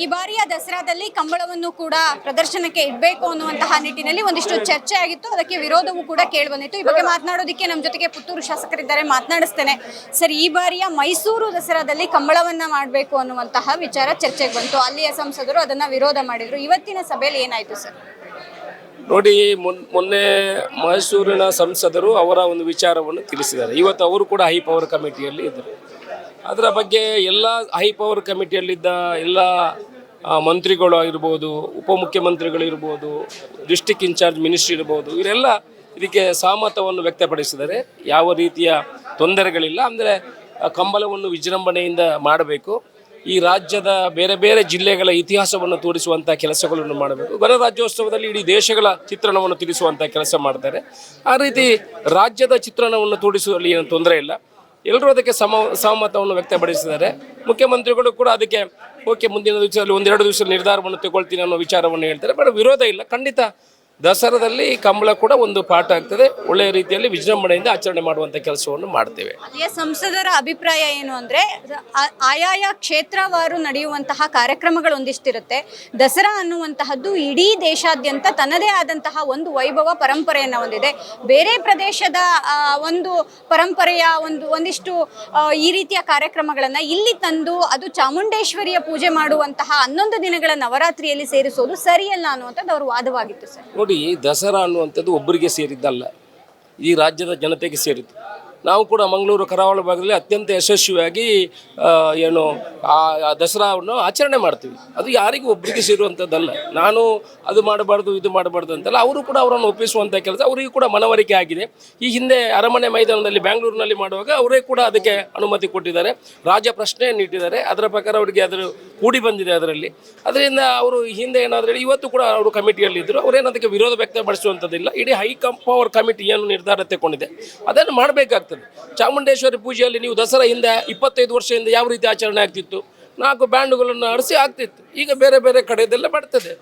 ಈ ಬಾರಿಯ ದಸರಾದಲ್ಲಿ ಕಂಬಳವನ್ನು ಕೂಡ ಪ್ರದರ್ಶನಕ್ಕೆ ಇಡಬೇಕು ಅನ್ನುವಂತಹ ನಿಟ್ಟಿನಲ್ಲಿ ಒಂದಿಷ್ಟು ಚರ್ಚೆ ಆಗಿತ್ತು. ಅದಕ್ಕೆ ವಿರೋಧವೂ ಕೂಡ ಕೇಳಿ ಬಂದಿತ್ತು. ಈ ಬಗ್ಗೆ ಮಾತನಾಡೋದಕ್ಕೆ ನಮ್ಮ ಜೊತೆಗೆ ಪುತ್ತೂರು ಶಾಸಕರಿದ್ದಾರೆ, ಮಾತನಾಡಿಸ್ತೇನೆ. ಸರ್, ಈ ಬಾರಿಯ ಮೈಸೂರು ದಸರಾದಲ್ಲಿ ಕಂಬಳವನ್ನ ಮಾಡಬೇಕು ಅನ್ನುವಂತಹ ವಿಚಾರ ಚರ್ಚೆಗೆ ಬಂತು. ಅಲ್ಲಿಯ ಸಂಸದರು ಅದನ್ನ ವಿರೋಧ ಮಾಡಿದ್ರು. ಇವತ್ತಿನ ಸಭೆಯಲ್ಲಿ ಏನಾಯ್ತು ಸರ್? ನೋಡಿ, ಮೊನ್ನೆ ಮೈಸೂರಿನ ಸಂಸದರು ಅವರ ಒಂದು ವಿಚಾರವನ್ನು ತಿಳಿಸಿದ್ದಾರೆ. ಇವತ್ತು ಅವರು ಕೂಡ ಹೈ ಪವರ್ ಕಮಿಟಿಯಲ್ಲಿ ಇದ್ದರು. ಅದರ ಬಗ್ಗೆ ಎಲ್ಲ ಹೈ ಪವರ್ ಕಮಿಟಿಯಲ್ಲಿದ್ದ ಎಲ್ಲ ಮಂತ್ರಿಗಳು ಆಗಿರ್ಬೋದು, ಉಪಮುಖ್ಯಮಂತ್ರಿಗಳು ಇರ್ಬೋದು, ಡಿಸ್ಟಿಕ್ ಇನ್ಚಾರ್ಜ್ ಮಿನಿಸ್ಟ್ರಿ ಇರ್ಬೋದು, ಇವರೆಲ್ಲ ಇದಕ್ಕೆ ಸಹಮತವನ್ನು ವ್ಯಕ್ತಪಡಿಸಿದ್ದಾರೆ. ಯಾವ ರೀತಿಯ ತೊಂದರೆಗಳಿಲ್ಲ. ಅಂದರೆ ಕಂಬಳವನ್ನು ವಿಜೃಂಭಣೆಯಿಂದ ಮಾಡಬೇಕು. ಈ ರಾಜ್ಯದ ಬೇರೆ ಬೇರೆ ಜಿಲ್ಲೆಗಳ ಇತಿಹಾಸವನ್ನು ತೋರಿಸುವಂಥ ಕೆಲಸಗಳನ್ನು ಮಾಡಬೇಕು. ಗಣರಾಜ್ಯೋತ್ಸವದಲ್ಲಿ ಇಡೀ ದೇಶಗಳ ಚಿತ್ರಣವನ್ನು ತಿಳಿಸುವಂಥ ಕೆಲಸ ಮಾಡ್ತಾರೆ. ಆ ರೀತಿ ರಾಜ್ಯದ ಚಿತ್ರಣವನ್ನು ತೋರಿಸುವಲ್ಲಿ ಏನು ತೊಂದರೆ ಇಲ್ಲ. ಎಲ್ಲರೂ ಅದಕ್ಕೆ ಸಹಮತವನ್ನು ವ್ಯಕ್ತಪಡಿಸಿದ್ದಾರೆ. ಮುಖ್ಯಮಂತ್ರಿಗಳು ಕೂಡ ಅದಕ್ಕೆ ಓಕೆ, ಮುಂದಿನ ದಿವಸದಲ್ಲಿ 1-2 ದಿವಸ ನಿರ್ಧಾರವನ್ನು ತಗೊಳ್ತೀನಿ ಅನ್ನೋ ವಿಚಾರವನ್ನು ಹೇಳ್ತಾರೆ. ಬಟ್ ವಿರೋಧ ಇಲ್ಲ. ಖಂಡಿತ ದಸರಾದಲ್ಲಿ ಕಂಬಳ ಕೂಡ ಒಂದು ಪಾಠ ಆಗ್ತದೆ. ಒಳ್ಳೆಯ ರೀತಿಯಲ್ಲಿ ವಿಜೃಂಭಣೆಯಿಂದ ಆಚರಣೆ ಮಾಡುವಂಥ ಕೆಲಸವನ್ನು ಮಾಡ್ತೇವೆ. ಅಲ್ಲಿಯ ಸಂಸದರ ಅಭಿಪ್ರಾಯ ಏನು ಅಂದರೆ, ಆಯಾಯ ಕ್ಷೇತ್ರವಾರು ನಡೆಯುವಂತಹ ಕಾರ್ಯಕ್ರಮಗಳು ಒಂದಿಷ್ಟಿರುತ್ತೆ. ದಸರಾ ಅನ್ನುವಂತಹದ್ದು ಇಡೀ ದೇಶಾದ್ಯಂತ ತನ್ನದೇ ಆದಂತಹ ಒಂದು ವೈಭವ ಪರಂಪರೆಯನ್ನು ಹೊಂದಿದೆ. ಬೇರೆ ಪ್ರದೇಶದ ಒಂದು ಪರಂಪರೆಯ ಒಂದಿಷ್ಟು ಈ ರೀತಿಯ ಕಾರ್ಯಕ್ರಮಗಳನ್ನು ಇಲ್ಲಿ ತಂದು ಅದು ಚಾಮುಂಡೇಶ್ವರಿಯ ಪೂಜೆ ಮಾಡುವಂತಹ 11 ದಿನಗಳ ನವರಾತ್ರಿಯಲ್ಲಿ ಸೇರಿಸೋದು ಸರಿಯಲ್ಲ ಅನ್ನುವಂಥದ್ದು ಅವ್ರ ವಾದವಾಗಿತ್ತು ಸರ್. ನೋಡಿ, ದಸರಾ ಅನ್ನುವಂಥದ್ದು ಒಬ್ಬರಿಗೆ ಸೇರಿದ್ದಲ್ಲ, ಈ ರಾಜ್ಯದ ಜನತೆಗೆ ಸೇರಿದ್ದು. ನಾವು ಕೂಡ ಮಂಗಳೂರು ಕರಾವಳಿ ಭಾಗದಲ್ಲಿ ಅತ್ಯಂತ ಯಶಸ್ವಿಯಾಗಿ ಆ ದಸರಾವನ್ನು ಆಚರಣೆ ಮಾಡ್ತೀವಿ. ಅದು ಯಾರಿಗೂ ಒಬ್ಬರಿಗೆ ಸೇರುವಂಥದ್ದಲ್ಲ. ನಾನು ಅದು ಮಾಡಬಾರ್ದು ಇದು ಮಾಡಬಾರ್ದು ಅಂತಲ್ಲ, ಅವರು ಕೂಡ ಅವರನ್ನು ಒಪ್ಪಿಸುವಂಥ ಕೆಲಸ ಅವರಿಗೂ ಕೂಡ ಮನವರಿಕೆ ಆಗಿದೆ. ಈ ಹಿಂದೆ ಅರಮನೆ ಮೈದಾನದಲ್ಲಿ ಬ್ಯಾಂಗ್ಳೂರಿನಲ್ಲಿ ಮಾಡುವಾಗ ಅವರೇ ಕೂಡ ಅದಕ್ಕೆ ಅನುಮತಿ ಕೊಟ್ಟಿದ್ದಾರೆ, ರಾಜ ಪ್ರಶ್ನೆಯನ್ನು ಇಟ್ಟಿದ್ದಾರೆ. ಅದರ ಪ್ರಕಾರ ಅವರಿಗೆ ಅದರ ಕೂಡಿ ಬಂದಿದೆ ಅದರಲ್ಲಿ. ಅದರಿಂದ ಅವರು ಹಿಂದೆ ಏನಾದರೂ ಇವತ್ತು ಕೂಡ ಅವರು ಕಮಿಟಿಯಲ್ಲಿದ್ದರು. ಅವರೇನು ಅದಕ್ಕೆ ವಿರೋಧ ವ್ಯಕ್ತಪಡಿಸುವಂಥದ್ದಿಲ್ಲ. ಇಡೀ ಹೈ ಪವರ್ ಕಮಿಟಿ ಏನು ನಿರ್ಧಾರ ತಗೊಂಡಿದೆ ಅದನ್ನು ಮಾಡಬೇಕಾಗ್ತದೆ. ಚಾಮುಂಡೇಶ್ವರಿ ಪೂಜೆಯಲ್ಲಿ ನೀವು ದಸರಾ ಹಿಂದೆ 25 ವರ್ಷದಿಂದ ಯಾವ ರೀತಿ ಆಚರಣೆ ಆಗ್ತಿತ್ತು? 4 ಬ್ಯಾಂಡ್ಗಳನ್ನು ಆಡಿಸಿ ಆಗ್ತಿತ್ತು. ಈಗ ಬೇರೆ ಬೇರೆ ಕಡೆದೆಲ್ಲ ಬರ್ತದೆ.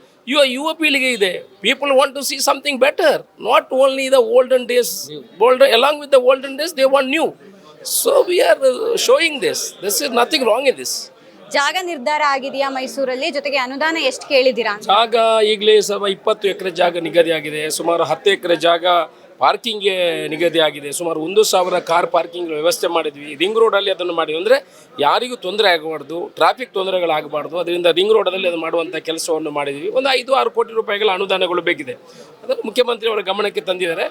ಯುವ ಪೀಳಿಗೆ ಇದೆ. People want to see something better, not only the olden days. Along with the olden days they want new. So we are showing this is nothing wrong in this. ಜಾಗ ನಿರ್ಧಾರ ಆಗಿದೆಯಾ ಮೈಸೂರಲ್ಲಿ? ಜೊತೆಗೆ ಅನುದಾನ ಎಷ್ಟು ಕೇಳಿದ್ದೀರಾ? ಜಾಗ ಈಗಲೇ 20 ಎಕರೆ ಜಾಗ ನಿಗದಿಯಾಗಿದೆ. ಸುಮಾರು 10 ಎಕರೆ ಜಾಗ ಪಾರ್ಕಿಂಗ್ಗೆ ನಿಗದಿ ಆಗಿದೆ. ಸುಮಾರು 1,000 ಕಾರ್ ಪಾರ್ಕಿಂಗ್ ವ್ಯವಸ್ಥೆ ಮಾಡಿದ್ವಿ. ರಿಂಗ್ ರೋಡಲ್ಲಿ ಅದನ್ನು ಮಾಡಿದ್ವಿ. ಅಂದರೆ ಯಾರಿಗೂ ತೊಂದರೆ ಆಗಬಾರ್ದು, ಟ್ರಾಫಿಕ್ ತೊಂದರೆಗಳಾಗಬಾರ್ದು. ಅದರಿಂದ ರಿಂಗ್ ರೋಡಲ್ಲಿ ಅದು ಮಾಡುವಂಥ ಕೆಲಸವನ್ನು ಮಾಡಿದ್ವಿ. ಒಂದು 5-6 ಕೋಟಿ ರೂಪಾಯಿಗಳ ಅನುದಾನಗಳು ಬೇಕಿದೆ. ಅದನ್ನು ಮುಖ್ಯಮಂತ್ರಿಯವರ ಗಮನಕ್ಕೆ ತಂದಿದ್ದಾರೆ.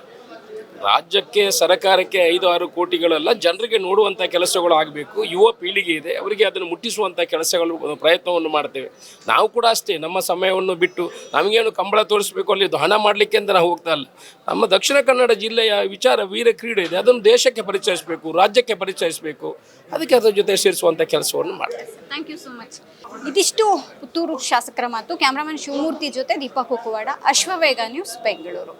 ರಾಜ್ಯಕ್ಕೆ, ಸರ್ಕಾರಕ್ಕೆ 5-6 ಕೋಟಿಗಳೆಲ್ಲ ಜನರಿಗೆ ನೋಡುವಂಥ ಕೆಲಸಗಳು ಆಗಬೇಕು. ಯುವ ಪೀಳಿಗೆ ಇದೆ, ಅವರಿಗೆ ಅದನ್ನು ಮುಟ್ಟಿಸುವಂಥ ಕೆಲಸಗಳು ಪ್ರಯತ್ನವನ್ನು ಮಾಡ್ತೇವೆ. ನಾವು ಕೂಡ ಅಷ್ಟೇ, ನಮ್ಮ ಸಮಯವನ್ನು ಬಿಟ್ಟು ನಮಗೇನು ಕಂಬಳ ತೋರಿಸಬೇಕು ಅಲ್ಲಿ ಹಣ ಮಾಡಲಿಕ್ಕೆ ಅಂತ ನಾವು ಹೋಗ್ತಾ ಇಲ್ಲ. ನಮ್ಮ ದಕ್ಷಿಣ ಕನ್ನಡ ಜಿಲ್ಲೆಯ ವಿಚಾರ ವೀರ ಕ್ರೀಡೆ ಇದೆ, ಅದನ್ನು ದೇಶಕ್ಕೆ ಪರಿಚಯಿಸಬೇಕು, ರಾಜ್ಯಕ್ಕೆ ಪರಿಚಯಿಸಬೇಕು. ಅದಕ್ಕೆ ಅದರ ಜೊತೆ ಸೇರಿಸುವಂಥ ಕೆಲಸವನ್ನು ಮಾಡ್ತೇವೆ. Thank you so much. ಇದಿಷ್ಟು ಪುತ್ತೂರು ಶಾಸಕರ ಮಾತು. ಕ್ಯಾಮ್ರಾಮನ್ ಶಿವಮೂರ್ತಿ ಜೊತೆ ದೀಪಾ ಕುಕ್ಕುವಾಡ, ಅಶ್ವವೇಗ ನ್ಯೂಸ್, ಬೆಂಗಳೂರು.